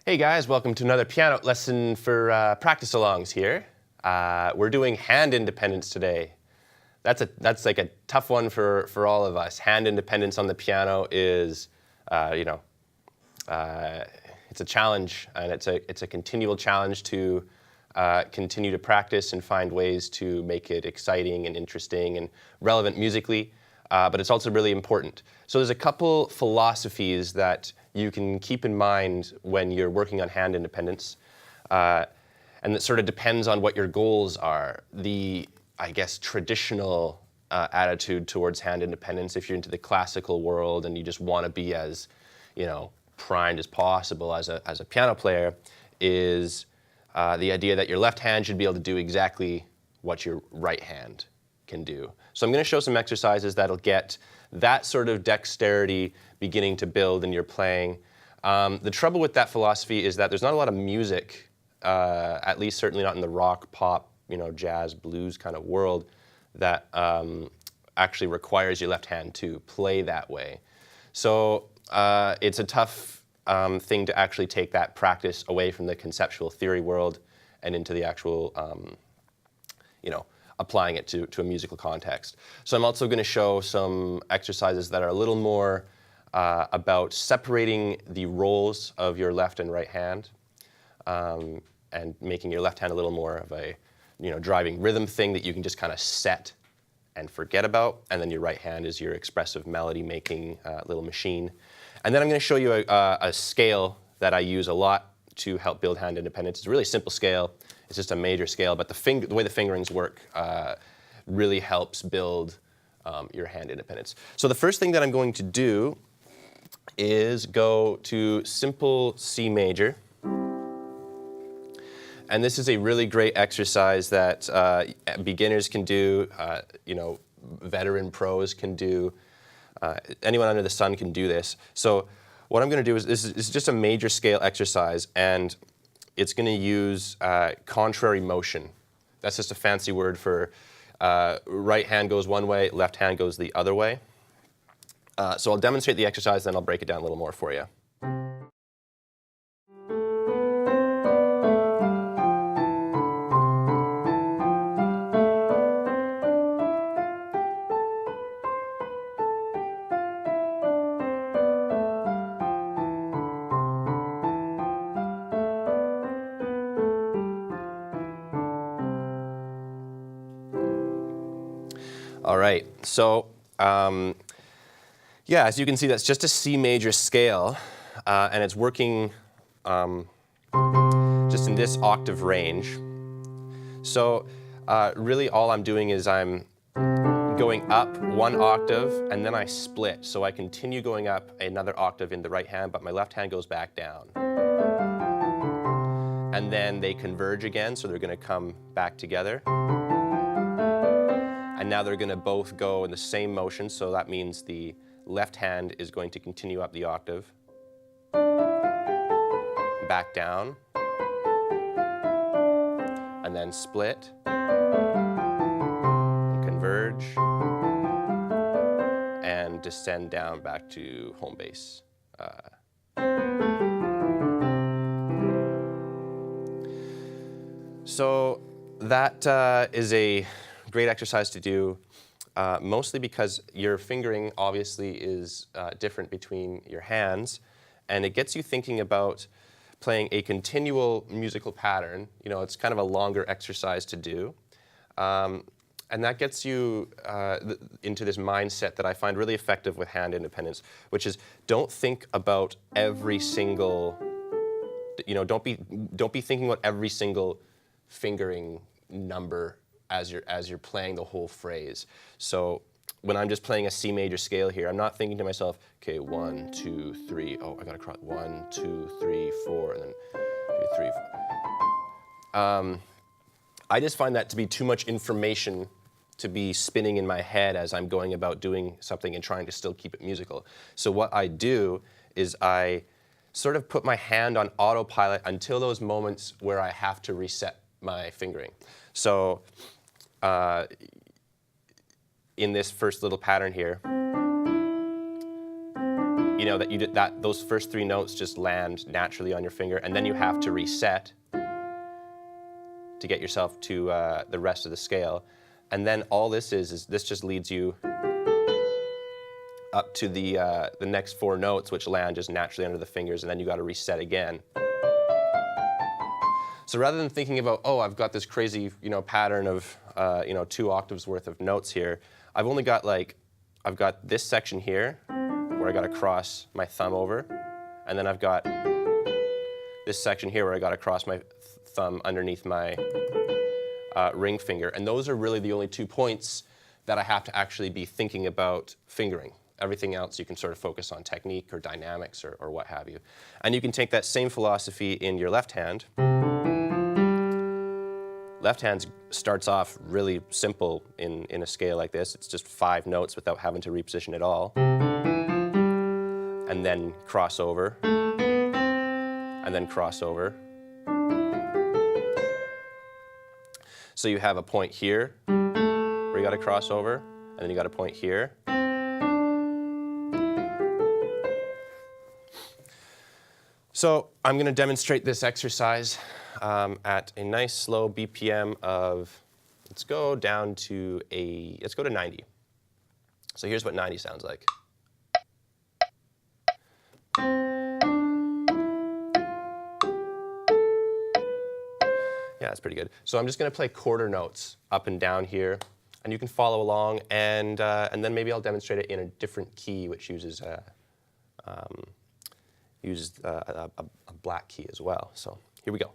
Hey guys, welcome to another piano lesson for practice alongs here. We're doing hand independence today. That's like a tough one for all of us. Hand independence on the piano is, it's a challenge, and it's a continual challenge to continue to practice and find ways to make it exciting and interesting and relevant musically. But it's also really important. So there's a couple philosophies that you can keep in mind when you're working on hand independence. And it sort of depends on what your goals are. The, I guess, traditional attitude towards hand independence, if you're into the classical world and you just want to be as, primed as possible as a piano player, is the idea that your left hand should be able to do exactly what your right hand can do. So I'm going to show some exercises that'll get that sort of dexterity beginning to build in your playing. The trouble with that philosophy is that there's not a lot of music, at least certainly not in the rock, pop, jazz, blues kind of world, that actually requires your left hand to play that way. So it's a tough thing to actually take that practice away from the conceptual theory world and into the actual, applying it to a musical context. So I'm also going to show some exercises that are a little more about separating the roles of your left and right hand, and making your left hand a little more of a driving rhythm thing that you can just kind of set and forget about, and then your right hand is your expressive melody making little machine. And then I'm going to show you a scale that I use a lot to help build hand independence. It's a really simple scale. It's just a major scale, but the way the fingerings work really helps build your hand independence. So the first thing that I'm going to do is go to simple C major. And this is a really great exercise that beginners can do, veteran pros can do. Anyone under the sun can do this. So what I'm going to do is, this is just a major scale exercise, and it's going to use contrary motion. That's just a fancy word for right hand goes one way, left hand goes the other way. So I'll demonstrate the exercise, then I'll break it down a little more for you. All right, so as you can see, that's just a C major scale, and it's working just in this octave range. So really all I'm doing is I'm going up one octave, and then I split. So I continue going up another octave in the right hand, but my left hand goes back down. And then they converge again, so they're going to come back together. And now they're going to both go in the same motion, so that means the left hand is going to continue up the octave, back down, and then split, and converge, and descend down back to home base. So that is a great exercise to do, mostly because your fingering obviously is different between your hands, and it gets you thinking about playing a continual musical pattern. It's kind of a longer exercise to do, and that gets you into this mindset that I find really effective with hand independence, which is don't think about every single, don't be thinking about every single fingering number as you're playing the whole phrase. So when I'm just playing a C major scale here, I'm not thinking to myself, okay, 1, 2, 3, oh, I gotta cross 1, 2, 3, 4, and then 2, 3, 4. I just find that to be too much information to be spinning in my head as I'm going about doing something and trying to still keep it musical. So what I do is I sort of put my hand on autopilot until those moments where I have to reset my fingering. So in this first little pattern here, know, that you did that those first 3 notes just land naturally on your finger, and then you have to reset to get yourself to the rest of the scale. And then all this is this just leads you up to the next 4 notes, which land just naturally under the fingers, and then you got to reset again. So rather than thinking about, oh, I've got this crazy, you know, pattern of 2 octaves worth of notes here, I've only got I've got this section here where I got to cross my thumb over, and then I've got this section here where I got to cross my thumb underneath my ring finger, and those are really the only 2 points that I have to actually be thinking about fingering. Everything else you can sort of focus on technique or dynamics or what have you. And you can take that same philosophy in your left hand. Left hand starts off really simple in a scale like this. It's just 5 notes without having to reposition at all. And then cross over, and then cross over. So you have a point here where you got to cross over, and then you got a point here. So I'm going to demonstrate this exercise at a nice slow BPM of, let's go to 90. So here's what 90 sounds like. Yeah, that's pretty good. So I'm just going to play quarter notes up and down here, and you can follow along, and then maybe I'll demonstrate it in a different key, which uses a black key as well. So here we go.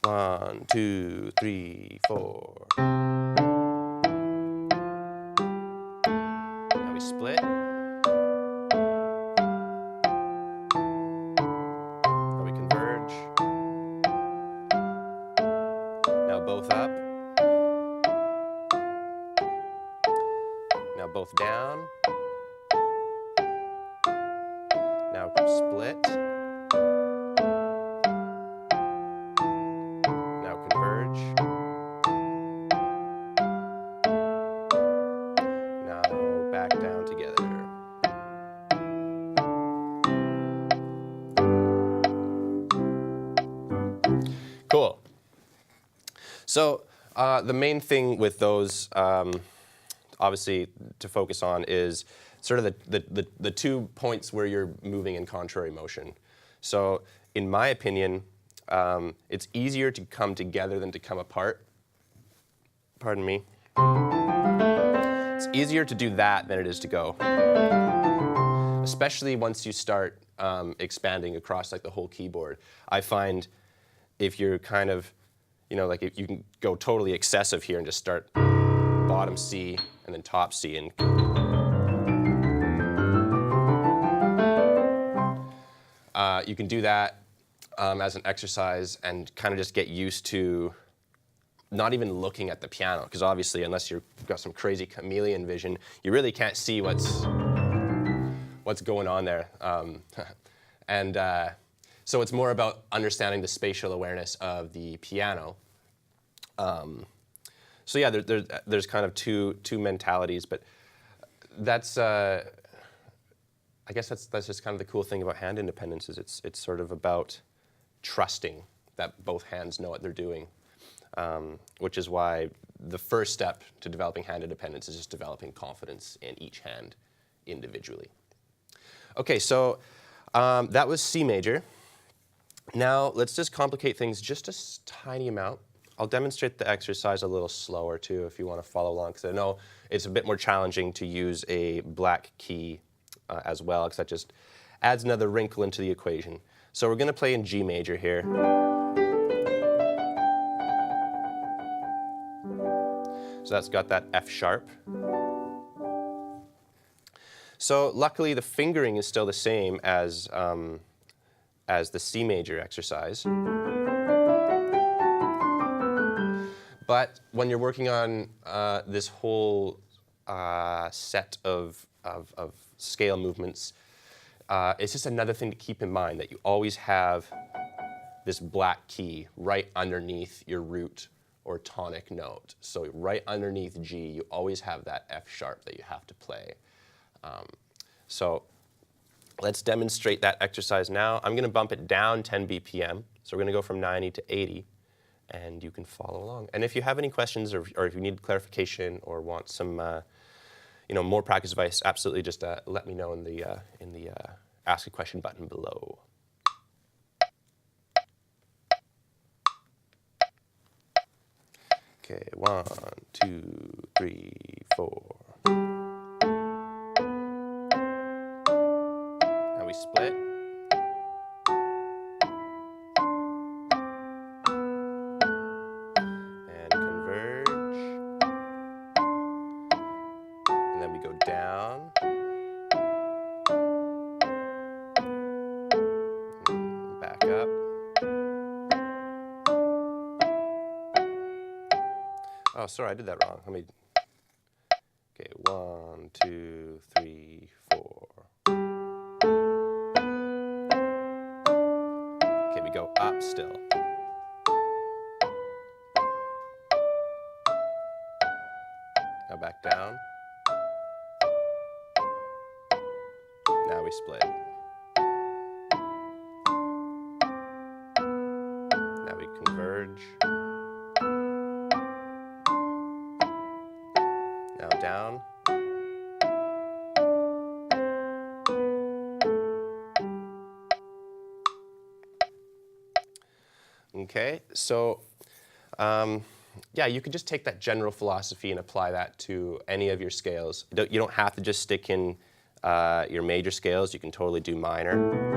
1, 2, 3, 4. Now we split. Now we converge. Now both up. Now both down. Now split. Now converge. Now back down together. Cool. So the main thing with those, obviously, to focus on is sort of the 2 points where you're moving in contrary motion. So in my opinion, it's easier to come together than to come apart. Pardon me. It's easier to do that than it is to go. Especially once you start expanding across like the whole keyboard. I find if you're kind of, like if you can go totally excessive here and just start bottom C and then top C, and you can do that as an exercise and kind of just get used to not even looking at the piano, because obviously unless you've got some crazy chameleon vision, you really can't see what's going on there. So it's more about understanding the spatial awareness of the piano. So yeah, there's kind of two mentalities, but that's I guess that's just kind of the cool thing about hand independence, is it's sort of about trusting that both hands know what they're doing, which is why the first step to developing hand independence is just developing confidence in each hand individually. Okay, so that was C major. Now let's just complicate things just a tiny amount. I'll demonstrate the exercise a little slower too if you want to follow along, because I know it's a bit more challenging to use a black key as well, because that just adds another wrinkle into the equation. So we're going to play in G major here. So that's got that F sharp. So luckily the fingering is still the same as the C major exercise. But when you're working on this whole set of scale movements, it's just another thing to keep in mind, that you always have this black key right underneath your root or tonic note. So right underneath G, you always have that F sharp that you have to play. So let's demonstrate that exercise now. I'm going to bump it down 10 BPM. So we're going to go from 90 to 80, and you can follow along. And if you have any questions or if you need clarification or want some more practice advice, absolutely just let me know in the Ask a Question button below. Okay, 1, 2, 3, 4. Now we split. And converge. And then we go down. And back up. Oh, sorry, I did that wrong. Okay, 1, 2, 3, 4. Okay, we go up still. Now back down. Now we split. Now we converge. Now down. Okay, so yeah, you could just take that general philosophy and apply that to any of your scales. You don't have to just stick in your major scales. You can totally do minor.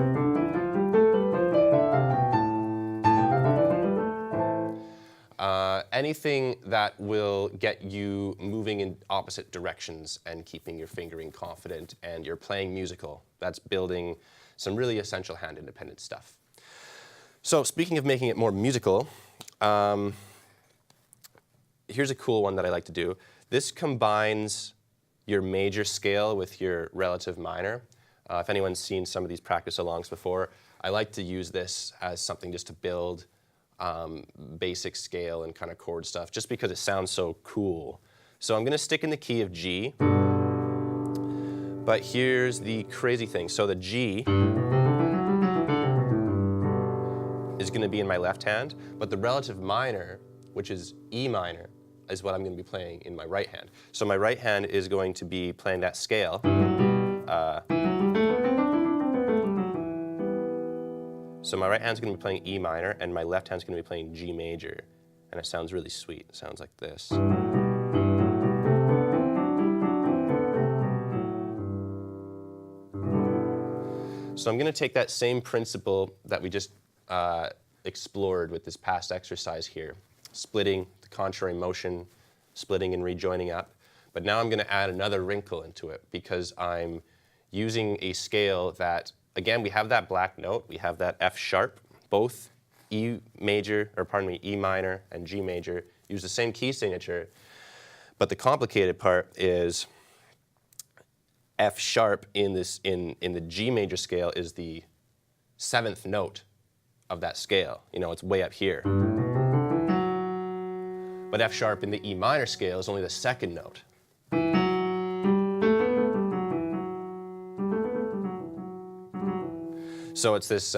Anything that will get you moving in opposite directions and keeping your fingering confident and your playing musical. That's building some really essential hand-independent stuff. So speaking of making it more musical, here's a cool one that I like to do. This combines your major scale with your relative minor. If anyone's seen some of these practice alongs before, I like to use this as something just to build basic scale and kind of chord stuff, just because it sounds so cool. So I'm going to stick in the key of G, but here's the crazy thing. So the G is going to be in my left hand, but the relative minor, which is E minor, is what I'm going to be playing in my right hand. So my right hand is going to be playing that scale. So my right hand's going to be playing E minor, and my left hand's going to be playing G major. And it sounds really sweet. It sounds like this. So I'm going to take that same principle that we just explored with this past exercise here, splitting, the contrary motion, splitting and rejoining up. But now I'm going to add another wrinkle into it because I'm using a scale that, again, we have that black note, we have that F sharp, both E major, or pardon me, E minor and G major use the same key signature, but the complicated part is F sharp in the G major scale is the 7th note of that scale. You know, it's way up here. But F sharp in the E minor scale is only the 2nd note. So it's this,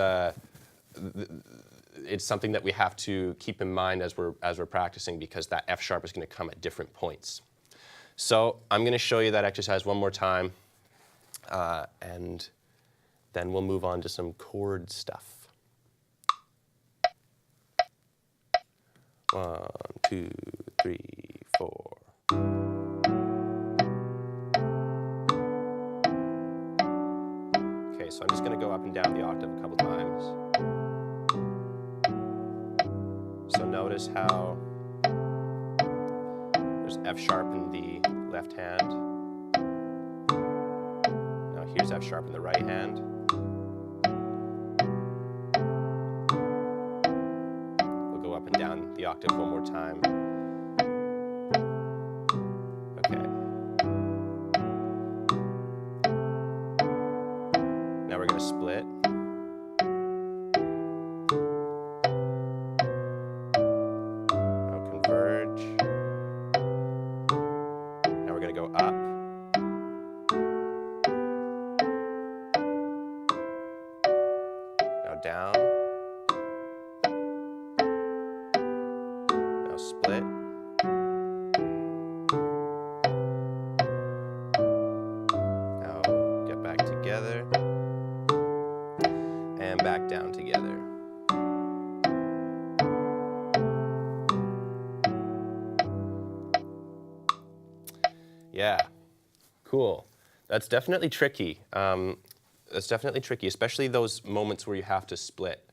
it's something that we have to keep in mind as we're practicing, because that F sharp is going to come at different points. So I'm going to show you that exercise one more time, and then we'll move on to some chord stuff. 1, 2, 3, 4. Okay, so I'm just going to go up and down the octave a couple times. So notice how there's F sharp in the left hand. Now here's F sharp in the right hand. We'll go up and down the octave one more time. Okay. Now we're going to split. Now converge. Now we're going to go up. split. Now get back together and back down together. Yeah, cool. That's definitely tricky. Especially those moments where you have to split.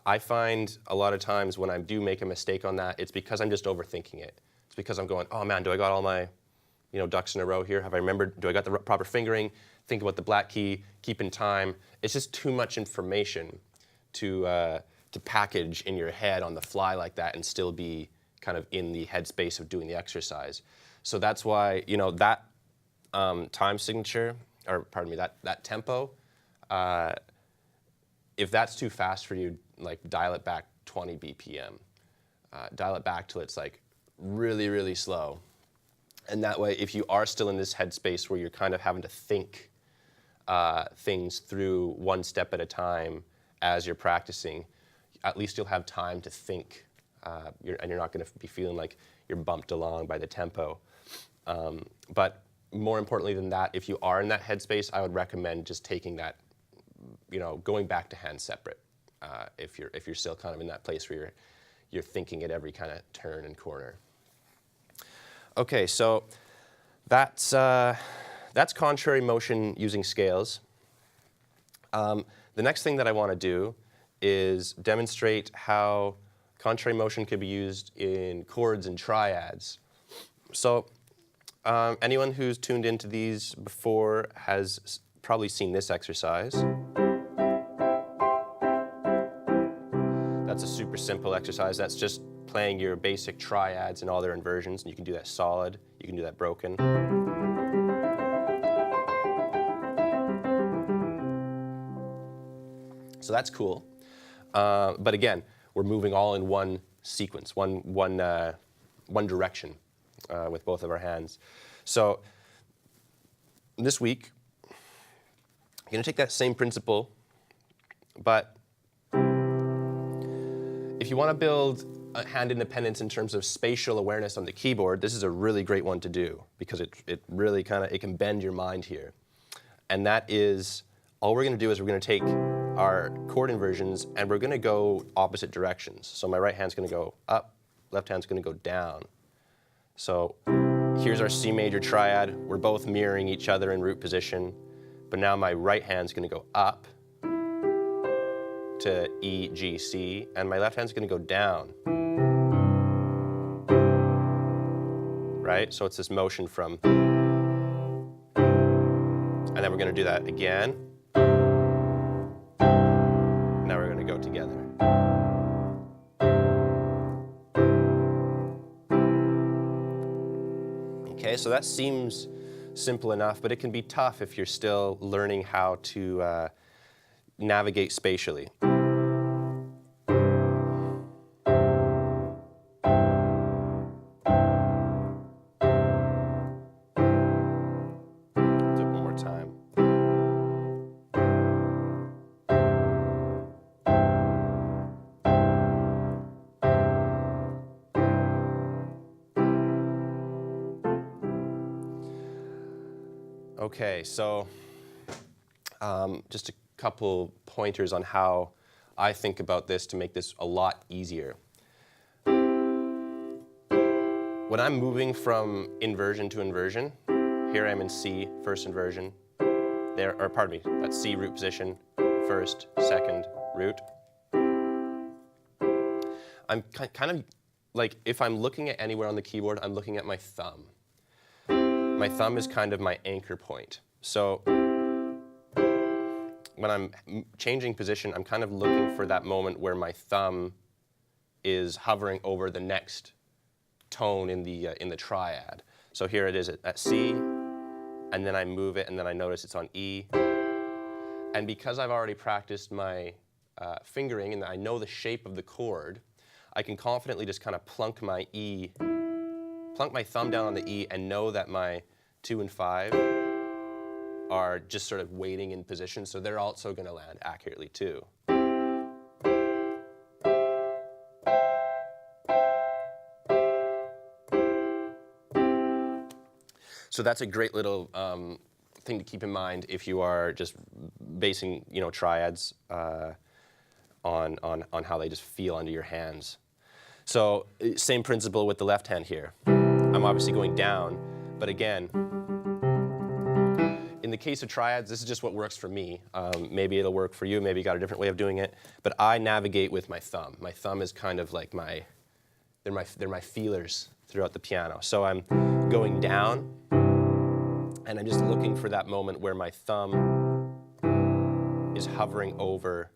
I find a lot of times when I do make a mistake on that, it's because I'm just overthinking it. It's because I'm going, oh man, do I got all my ducks in a row here? Have I remembered? Do I got the proper fingering? Think about the black key, keep in time. It's just too much information to package in your head on the fly like that and still be kind of in the headspace of doing the exercise. So that's why, that time signature, or pardon me, that tempo, if that's too fast for you, like dial it back 20 BPM. Dial it back till it's like really, really slow. And that way, if you are still in this headspace where you're kind of having to think things through one step at a time as you're practicing, at least you'll have time to think, and you're not going to be feeling like you're bumped along by the tempo. But more importantly than that, if you are in that headspace, I would recommend just taking that, going back to hands separate. If you're still kind of in that place where you're thinking at every kind of turn and corner. Okay, so that's contrary motion using scales. The next thing that I want to do is demonstrate how contrary motion could be used in chords and triads. So anyone who's tuned into these before has probably seen this exercise. That's a super simple exercise. That's just playing your basic triads and all their inversions. And you can do that solid, you can do that broken. So that's cool. But again, we're moving all in one sequence, one direction with both of our hands. So this week, I'm going to take that same principle, but if you want to build a hand independence in terms of spatial awareness on the keyboard, this is a really great one to do because it really it can bend your mind here. And that is, all we're going to do is we're going to take our chord inversions and we're going to go opposite directions. So my right hand's going to go up, left hand's going to go down. So here's our C major triad. We're both mirroring each other in root position. But now my right hand's going to go up to E, G, C, and my left hand's going to go down. Right? So it's this motion from, and then we're going to do that again. Now we're going to go together. Okay, so that seems simple enough, but it can be tough if you're still learning how to navigate spatially. Do it one more time. Okay, so just a couple pointers on how I think about this to make this a lot easier. When I'm moving from inversion to inversion, here I am in C, first inversion. That's C root position, first, second, root. I'm kind of like, if I'm looking at anywhere on the keyboard, I'm looking at my thumb. My thumb is kind of my anchor point. So when I'm changing position, I'm kind of looking for that moment where my thumb is hovering over the next tone in the triad. So here it is at C, and then I move it, and then I notice it's on E. And because I've already practiced my fingering and I know the shape of the chord, I can confidently just kind of plunk my thumb down on the E and know that my 2 and 5 are just sort of waiting in position, so they're also going to land accurately too. So that's a great little thing to keep in mind if you are just basing, triads on how they just feel under your hands. So same principle with the left hand here. I'm obviously going down, but again, in the case of triads, this is just what works for me. Maybe it'll work for you, maybe you got a different way of doing it, but I navigate with my thumb. My thumb is kind of like they're my feelers throughout the piano. So I'm going down, and I'm just looking for that moment where my thumb is hovering over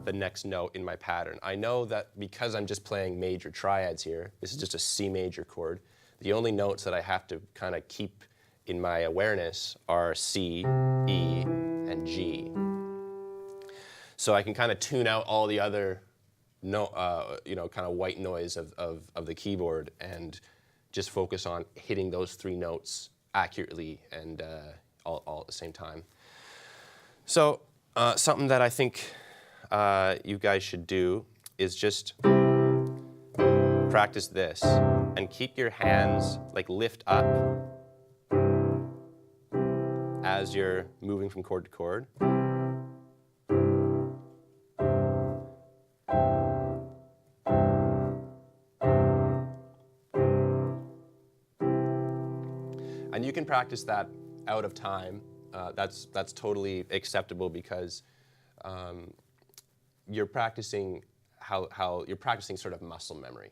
the next note in my pattern. I know that because I'm just playing major triads here, this is just a C major chord, the only notes that I have to kind of keep in my awareness are C, E, and G. So I can kind of tune out all the other kind of white noise of the keyboard and just focus on hitting those three notes accurately and all at the same time. So something that I think you guys should do is just practice this and keep your hands like lift up as you're moving from chord to chord. And you can practice that out of time. That's totally acceptable because you're practicing you're practicing sort of muscle memory.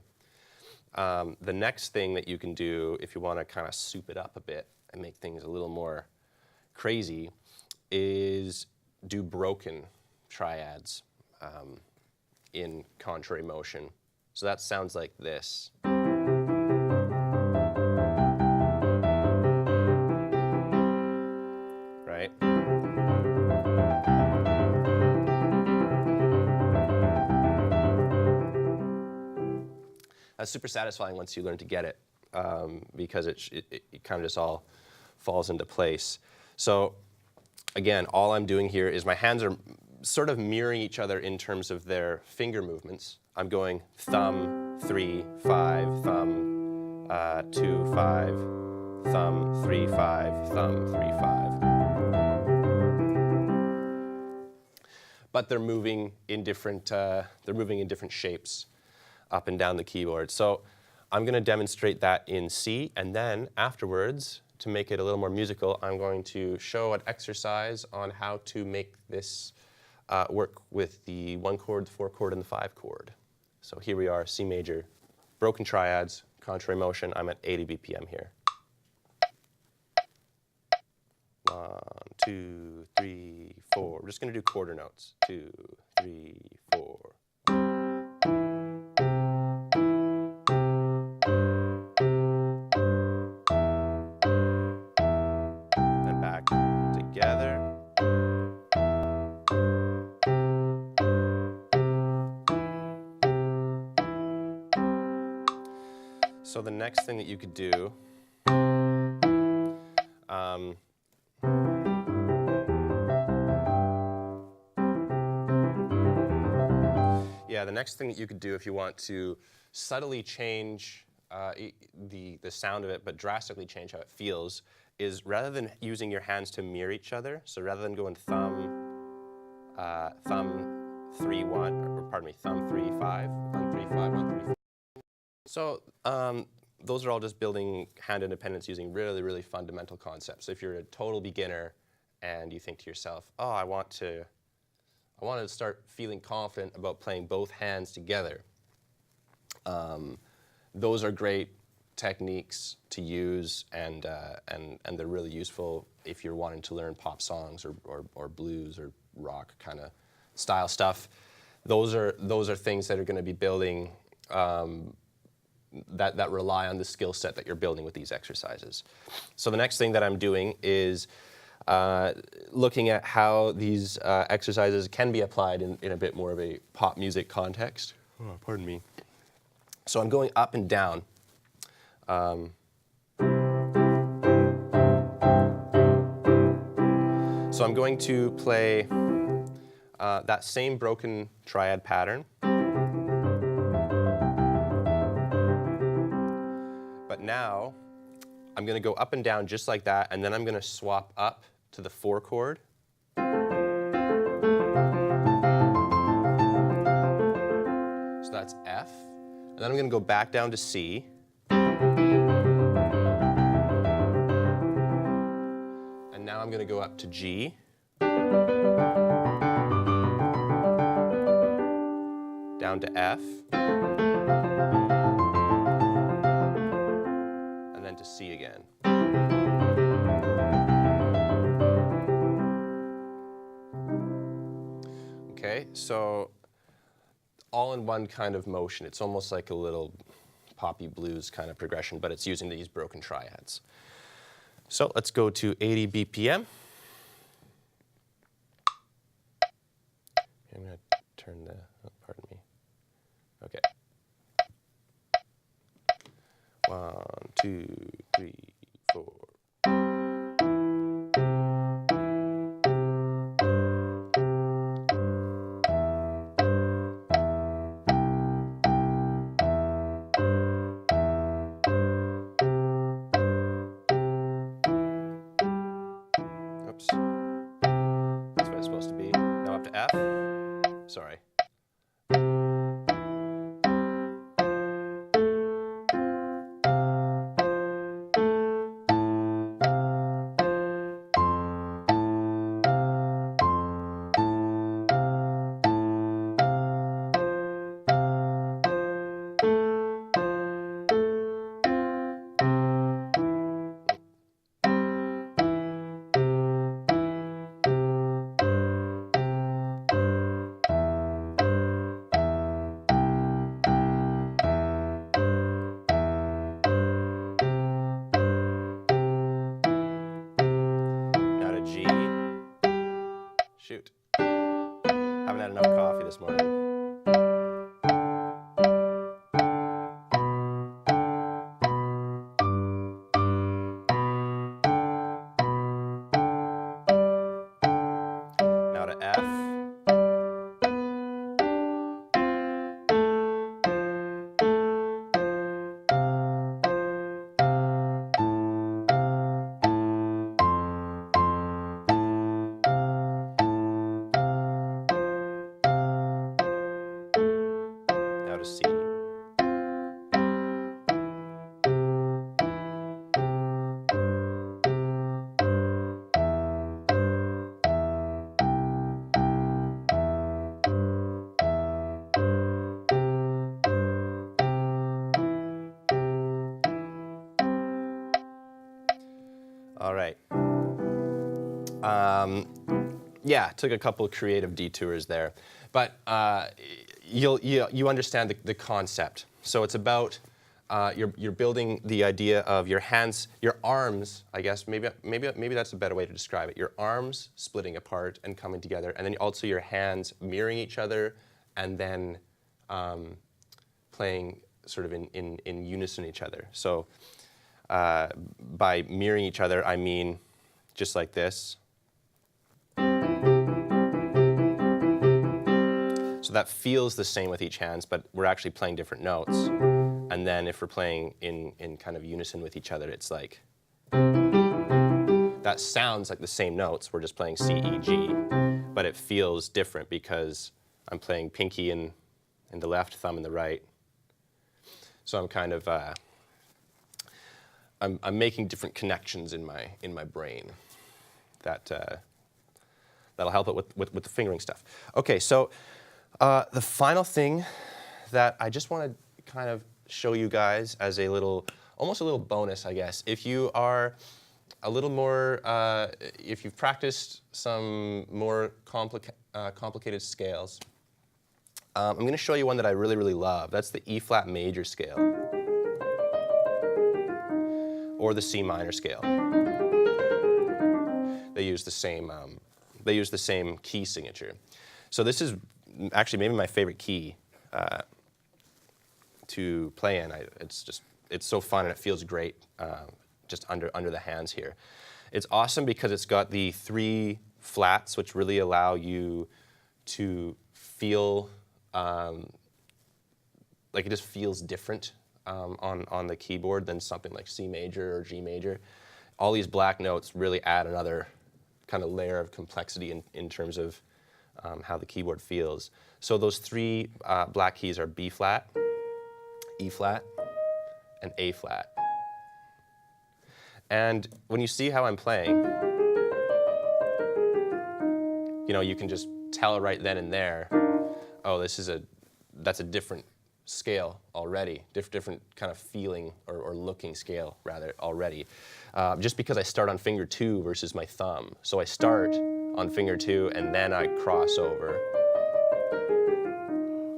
The next thing that you can do if you want to kind of soup it up a bit and make things a little more crazy is do broken triads in contrary motion. So that sounds like this. Right? That's super satisfying once you learn to get it, because it kind of just all falls into place. So again, all I'm doing here is my hands are sort of mirroring each other in terms of their finger movements. I'm going thumb, 3, 5, thumb, 2, 5, thumb, 3, 5, thumb, 3, 5. But they're moving in different shapes up and down the keyboard. So I'm going to demonstrate that in C, and then afterwards, to make it a little more musical, I'm going to show an exercise on how to make this work with the 1 chord, the 4 chord, and the 5 chord. So here we are, C major, broken triads, contrary motion. I'm at 80 BPM here. 1, 2, 3, 4. We're just going to do quarter notes. 2, 3, 4. And back together. So the next thing that you could do, the next thing that you could do if you want to subtly change the sound of it, but drastically change how it feels, is rather than using your hands to mirror each other, so rather than going thumb 3 1, or pardon me, thumb 3 5, thumb 3 5 1 3 4. So those are all just building hand independence using really, really fundamental concepts. So if you're a total beginner and you think to yourself, oh, I want to start feeling confident about playing both hands together, those are great techniques to use, and they're really useful if you're wanting to learn pop songs or blues or rock kind of style stuff. Those are things that are going to be building that rely on the skill set that you're building with these exercises. So the next thing that I'm doing is looking at how these exercises can be applied in a bit more of a pop music context. Oh, pardon me. So I'm going up and down. So I'm going to play that same broken triad pattern, but now I'm going to go up and down just like that, and then I'm going to swap up to the 4 chord. So that's F. And then I'm going to go back down to C. And now I'm going to go up to G. Down to F. And then to C again. Okay, so all in one kind of motion. It's almost like a little poppy blues kind of progression, but it's using these broken triads. So let's go to 80 BPM. I'm going to turn the, oh, pardon me. Okay. 1, 2, 3, 4. Oops. That's what it's supposed to be. Now up to F. Sorry. G. Shoot. Haven't had enough coffee this morning. Now to F. To C. All right. Yeah, took a couple of creative detours there, but you understand the concept. So it's about you're building the idea of your hands, your arms. I guess maybe that's a better way to describe it. Your arms splitting apart and coming together, and then also your hands mirroring each other, and then playing sort of in unison each other. So by mirroring each other, I mean just like this. So that feels the same with each hands, but we're actually playing different notes. And then if we're playing in kind of unison with each other, it's like, that sounds like the same notes. We're just playing C, E, G, but it feels different because I'm playing pinky in the left, thumb in the right. So I'm kind of, I'm making different connections in my brain that'll help it with the fingering stuff. Okay, so the final thing that I just want to kind of show you guys as almost a little bonus, I guess. If you are a little more, if you've practiced some more complicated scales, I'm going to show you one that I really, really love. That's the E flat major scale, or the C minor scale. They use the same key signature. So this is actually maybe my favorite key to play in. It's so fun and it feels great just under the hands here. It's awesome because it's got the 3 flats, which really allow you to feel like it just feels different on the keyboard than something like C major or G major. All these black notes really add another kind of layer of complexity in terms of how the keyboard feels. So those three black keys are B flat, E flat, and A flat. And when you see how I'm playing, you know, you can just tell right then and there, oh, that's a different scale already, different kind of feeling or looking scale rather already. Just because I start on finger 2 versus my thumb. So I start on finger 2 and then I cross over.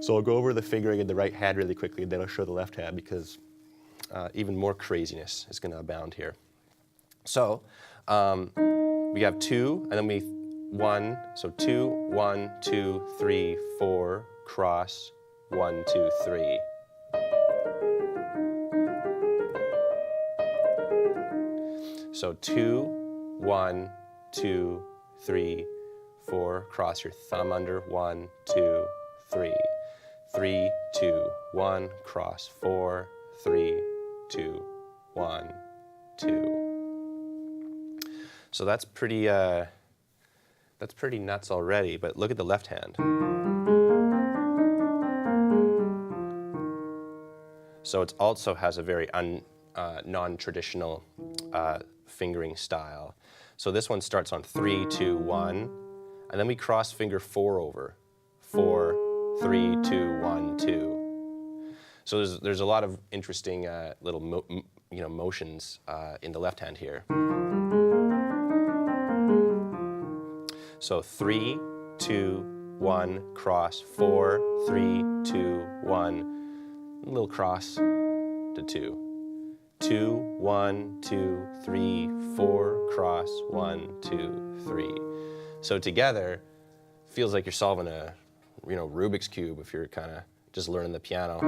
So I'll go over the fingering in the right hand really quickly, and then I'll show the left hand because even more craziness is going to abound here. So we have 2, and then we 1. So 2, 1, 2, 3, 4, cross, 1, 2, 3. So 2, 1, 2, 3, 4, cross your thumb under, 1, 2, 3. 3, 2, 1, cross, 4, 3, 2, 1, 2. So that's pretty nuts already, but look at the left hand. So it also has a very non-traditional fingering style. So this one starts on 3, 2, 1, and then we cross finger 4 over. 4, 3, 2, 1, 2. So there's a lot of interesting little motions in the left hand here. So 3, 2, 1, cross, 4, 3, 2, 1, a little cross to 2. 2, 1, 2, 3, 4, cross, 1, 2, 3. So together, feels like you're solving a Rubik's Cube if you're kind of just learning the piano.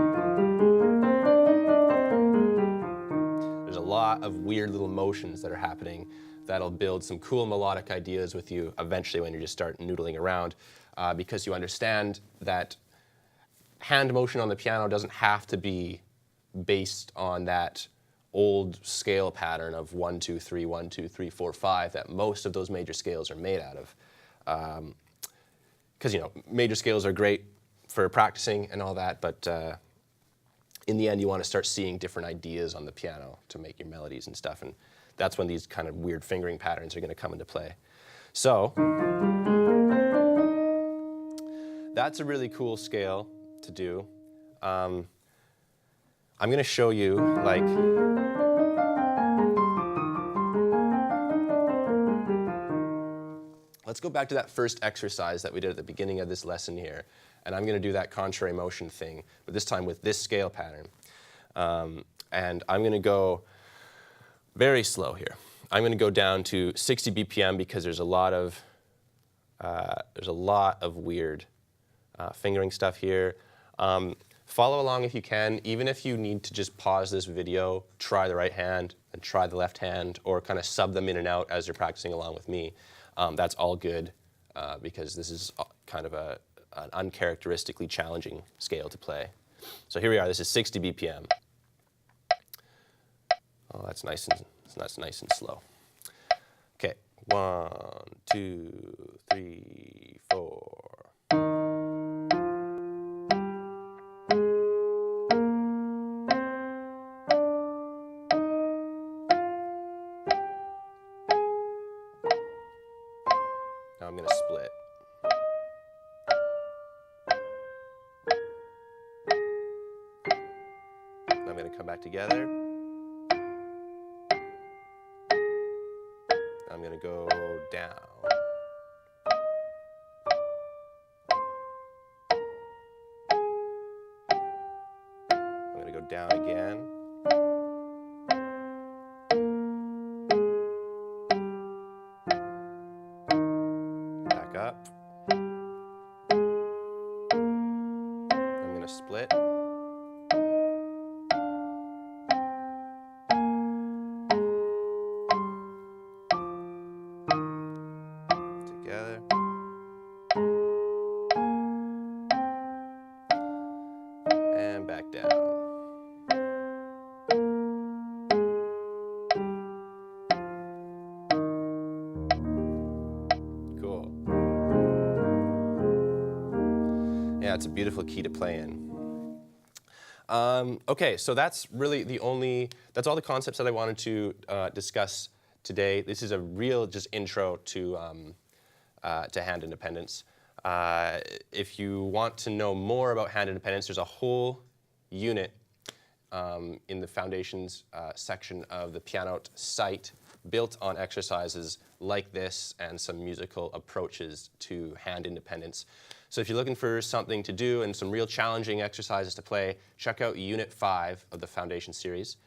There's a lot of weird little motions that are happening that'll build some cool melodic ideas with you eventually when you just start noodling around, because you understand that hand motion on the piano doesn't have to be based on that old scale pattern of 1, 2, 3, 1, 2, 3, 4, 5 that most of those major scales are made out of. Because major scales are great for practicing and all that, but in the end you want to start seeing different ideas on the piano to make your melodies and stuff, and that's when these kind of weird fingering patterns are going to come into play. So that's a really cool scale to do. I'm going to show you let's go back to that first exercise that we did at the beginning of this lesson here. And I'm going to do that contrary motion thing, but this time with this scale pattern. And I'm going to go very slow here. I'm going to go down to 60 BPM because there's a lot of weird fingering stuff here. Follow along if you can. Even if you need to just pause this video, try the right hand and try the left hand, or kind of sub them in and out as you're practicing along with me. That's all good because this is kind of an uncharacteristically challenging scale to play. So here we are. This is 60 BPM. Oh, that's nice and slow. Okay, 1, 2, 3, 4. Now I'm going to split. I'm going to come back together. I'm going to go down. I'm going to go down again. Back up. I'm going to split. Together. And back down. Yeah, it's a beautiful key to play in. Okay, so that's really that's all the concepts that I wanted to discuss today. This is a real just intro to hand independence. If you want to know more about hand independence, there's a whole unit in the foundations section of the Pianote site built on exercises like this and some musical approaches to hand independence. So if you're looking for something to do and some real challenging exercises to play, check out Unit 5 of the Foundation series.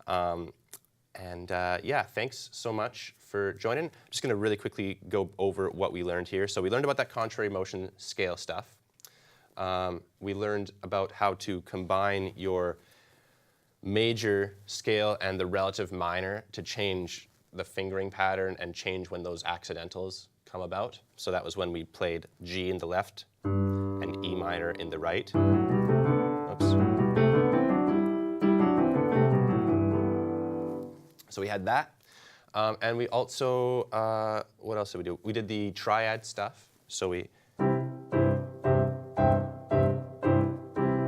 Yeah, thanks so much for joining. I'm just going to really quickly go over what we learned here. So we learned about that contrary motion scale stuff. We learned about how to combine your major scale and the relative minor to change the fingering pattern and change when those accidentals come about. So that was when we played G in the left and E minor in the right. Oops. So we had that. And we also, what else did we do? We did the triad stuff. So we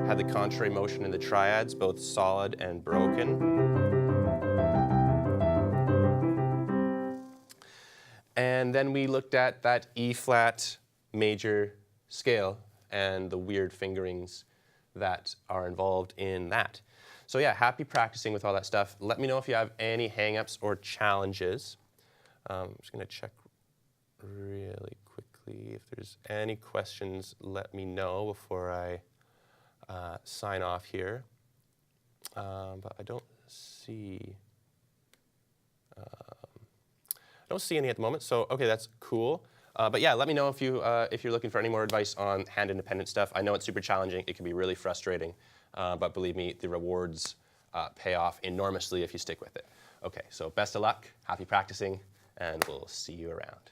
had the contrary motion in the triads, both solid and broken. And then we looked at that E flat major scale and the weird fingerings that are involved in that. So yeah, happy practicing with all that stuff. Let me know if you have any hang-ups or challenges. I'm just going to check really quickly. If there's any questions, let me know before I sign off here. But I don't see any at the moment. So okay, that's cool. But yeah, let me know if you're looking for any more advice on hand independent stuff. I know it's super challenging. It can be really frustrating. But believe me, the rewards pay off enormously if you stick with it. Okay, so best of luck, happy practicing, and we'll see you around.